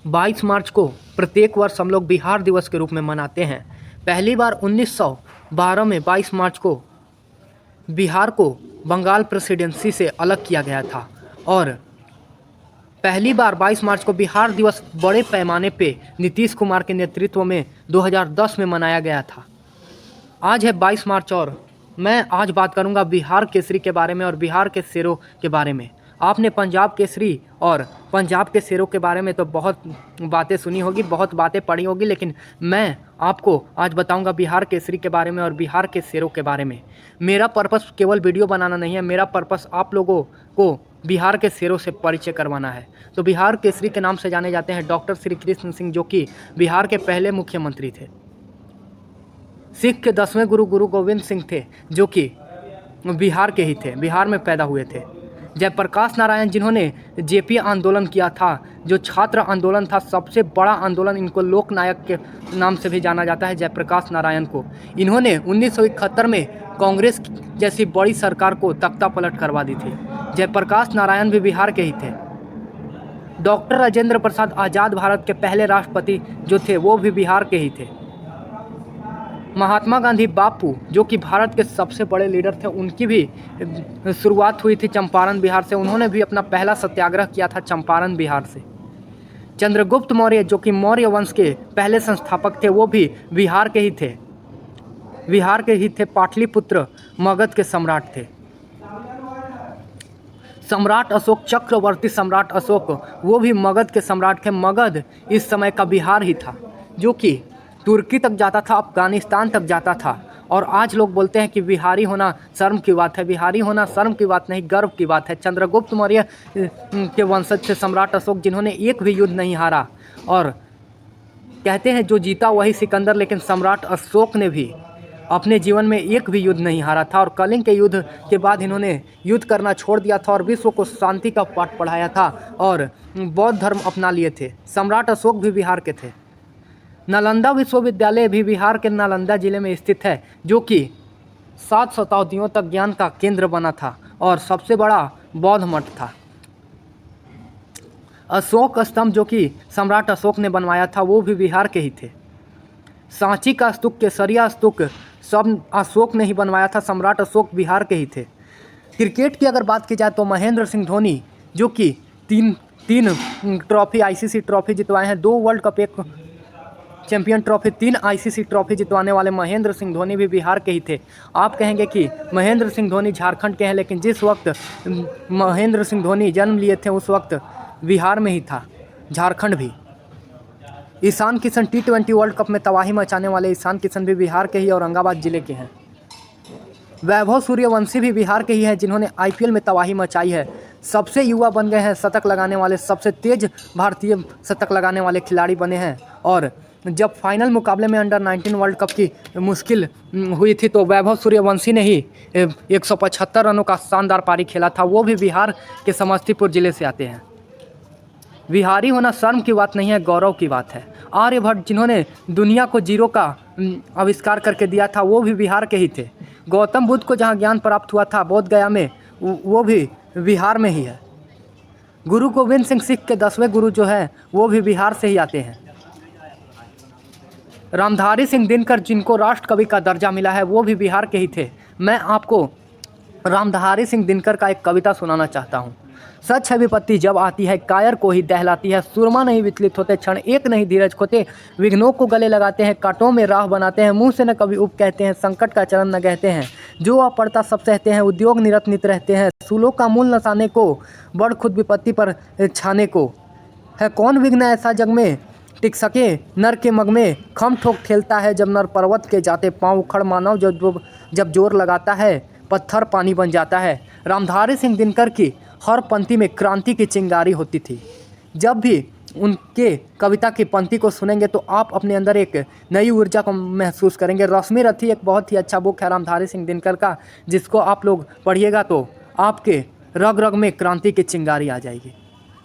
22 मार्च को प्रत्येक वर्ष हम लोग बिहार दिवस के रूप में मनाते हैं। पहली बार 1912 में 22 मार्च को बिहार को बंगाल प्रेसिडेंसी से अलग किया गया था और पहली बार 22 मार्च को बिहार दिवस बड़े पैमाने पे नीतीश कुमार के नेतृत्व में 2010 में मनाया गया था। आज है 22 मार्च और मैं आज बात करूंगा बिहार केसरी के बारे में और बिहार के शेरों के बारे में। आपने पंजाब केसरी और पंजाब के शेरों के बारे में तो बहुत बातें सुनी होगी, बहुत बातें पढ़ी होगी, लेकिन मैं आपको आज बताऊंगा बिहार केसरी के बारे में और बिहार के शेरों के बारे में। मेरा पर्पस केवल वीडियो बनाना नहीं है, मेरा पर्पस आप लोगों को बिहार के शेरों से परिचय करवाना है। तो बिहार केसरी के नाम से जाने जाते हैं डॉक्टर श्री कृष्ण सिंह, जो कि बिहार के पहले मुख्यमंत्री थे। सिख के 10वें गुरु गुरु गोविंद सिंह थे, जो कि बिहार के ही थे, बिहार में पैदा हुए थे। जयप्रकाश नारायण, जिन्होंने जेपी आंदोलन किया था, जो छात्र आंदोलन था, सबसे बड़ा आंदोलन, इनको लोक नायक के नाम से भी जाना जाता है, जयप्रकाश नारायण को। इन्होंने 1971 में कांग्रेस जैसी बड़ी सरकार को तख्ता पलट करवा दी थी। जयप्रकाश नारायण भी बिहार के ही थे। डॉक्टर राजेंद्र प्रसाद आज़ाद भारत के पहले राष्ट्रपति जो थे वो भी बिहार के ही थे। महात्मा गांधी बापू, जो कि भारत के सबसे बड़े लीडर थे, उनकी भी शुरुआत हुई थी चंपारण बिहार से। उन्होंने भी अपना पहला सत्याग्रह किया था चंपारण बिहार से। चंद्रगुप्त मौर्य, जो कि मौर्य वंश के पहले संस्थापक थे, वो भी बिहार के ही थे, बिहार के ही थे। पाटलिपुत्र मगध के सम्राट थे। सम्राट अशोक, चक्रवर्ती सम्राट अशोक, वो भी मगध के सम्राट थे। मगध इस समय का बिहार ही था, जो कि तुर्की तक जाता था, अफगानिस्तान तक जाता था। और आज लोग बोलते हैं कि बिहारी होना शर्म की बात है। बिहारी होना शर्म की बात नहीं, गर्व की बात है। चंद्रगुप्त मौर्य के वंशज थे सम्राट अशोक, जिन्होंने एक भी युद्ध नहीं हारा। और कहते हैं जो जीता वही सिकंदर, लेकिन सम्राट अशोक ने भी अपने जीवन में एक भी युद्ध नहीं हारा था। और कलिंग के युद्ध के बाद इन्होंने युद्ध करना छोड़ दिया था और विश्व को शांति का पाठ पढ़ाया था और बौद्ध धर्म अपना लिए थे। सम्राट अशोक भी बिहार के थे। नालंदा विश्वविद्यालय भी बिहार के नालंदा जिले में स्थित है, जो कि 7 शताब्दियों तक ज्ञान का केंद्र बना था और सबसे बड़ा बौद्ध मठ था। अशोक स्तंभ, जो कि सम्राट अशोक ने बनवाया था, वो भी बिहार के ही थे। सांची का स्तूप, केसरिया स्तूप, सब अशोक ने ही बनवाया था। सम्राट अशोक बिहार के ही थे। क्रिकेट की अगर बात की जाए तो महेंद्र सिंह धोनी, जो कि तीन ट्रॉफी, आईसीसी ट्रॉफी जितवाए हैं, 2 world cup, 1 champion trophy, 3 ICC trophy जितवाने वाले महेंद्र सिंह धोनी भी बिहार के ही थे। आप कहेंगे कि महेंद्र सिंह धोनी झारखंड के हैं, लेकिन जिस वक्त महेंद्र सिंह धोनी जन्म लिए थे उस वक्त बिहार में ही था, झारखंड भी। Ishan Kishan, T20 world cup में तबाही मचाने वाले ईशान किशन भी बिहार के ही औरंगाबाद जिले के हैं। वैभव सूर्यवंशी भी बिहार के ही हैं, जिन्होंने IPL में तबाही मचाई है। सबसे युवा बन गए हैं शतक लगाने वाले, सबसे तेज भारतीय शतक लगाने वाले खिलाड़ी बने हैं। और जब फाइनल मुकाबले में अंडर-19 वर्ल्ड कप की मुश्किल हुई थी तो वैभव सूर्यवंशी ने ही 175 रनों का शानदार पारी खेला था। वो भी बिहार के समस्तीपुर जिले से आते हैं। बिहारी होना शर्म की बात नहीं है, गौरव की बात है। आर्यभट्ट, जिन्होंने दुनिया को जीरो का आविष्कार करके दिया था, वो भी बिहार के ही थे। गौतम बुद्ध को जहाँ ज्ञान प्राप्त हुआ था बोध गया में, वो भी बिहार में ही है। गुरु गोविंद सिंह, सिख के 10वें गुरु जो है, वो भी बिहार से ही आते हैं। रामधारी सिंह दिनकर, जिनको राष्ट्र कवि का दर्जा मिला है, वो भी बिहार के ही थे। मैं आपको रामधारी सिंह दिनकर का एक कविता सुनाना चाहता हूँ। सच है विपत्ति जब आती है, कायर को ही दहलाती है। सुरमा नहीं विचलित होते, क्षण एक नहीं धीरज खोते। विघ्नों को गले लगाते हैं, कांटों में राह बनाते हैं। मुंह से न कभी उप कहते हैं, संकट का चरण न कहते हैं। जो आ पड़ता सब सहते हैं, उद्योग निरत नित रहते हैं। सूलों का मूल नसाने को, बड़ खुद विपत्ति पर छाने को। है कौन विघ्न ऐसा जग में टिक सके, नर के मग में खम ठोक ठेलता है। जब नर पर्वत के जाते पाँव उखड़, मानव जब जोर लगाता है, पत्थर पानी बन जाता है। रामधारी सिंह दिनकर की हर पंक्ति में क्रांति की चिंगारी होती थी। जब भी उनके कविता की पंक्ति को सुनेंगे तो आप अपने अंदर एक नई ऊर्जा को महसूस करेंगे। रश्मि रथी एक बहुत ही अच्छा बुक है रामधारी सिंह दिनकर का, जिसको आप लोग पढ़िएगा तो आपके रग रग में क्रांति की चिंगारी आ जाएगी।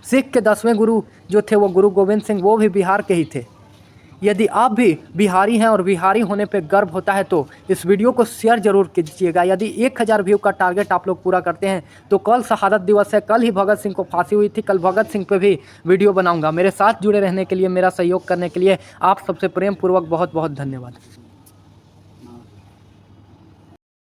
सिख के 10वें गुरु जो थे वो गुरु गोविंद सिंह, वो भी बिहार के ही थे। यदि आप भी बिहारी हैं और बिहारी होने पे गर्व होता है तो इस वीडियो को शेयर जरूर कीजिएगा। यदि 1000 व्यू का टारगेट आप लोग पूरा करते हैं तो कल शहादत दिवस है, कल ही भगत सिंह को फांसी हुई थी, कल भगत सिंह पे भी वीडियो बनाऊंगा। मेरे साथ जुड़े रहने के लिए, मेरा सहयोग करने के लिए आप सबसे प्रेम पूर्वक बहुत बहुत धन्यवाद।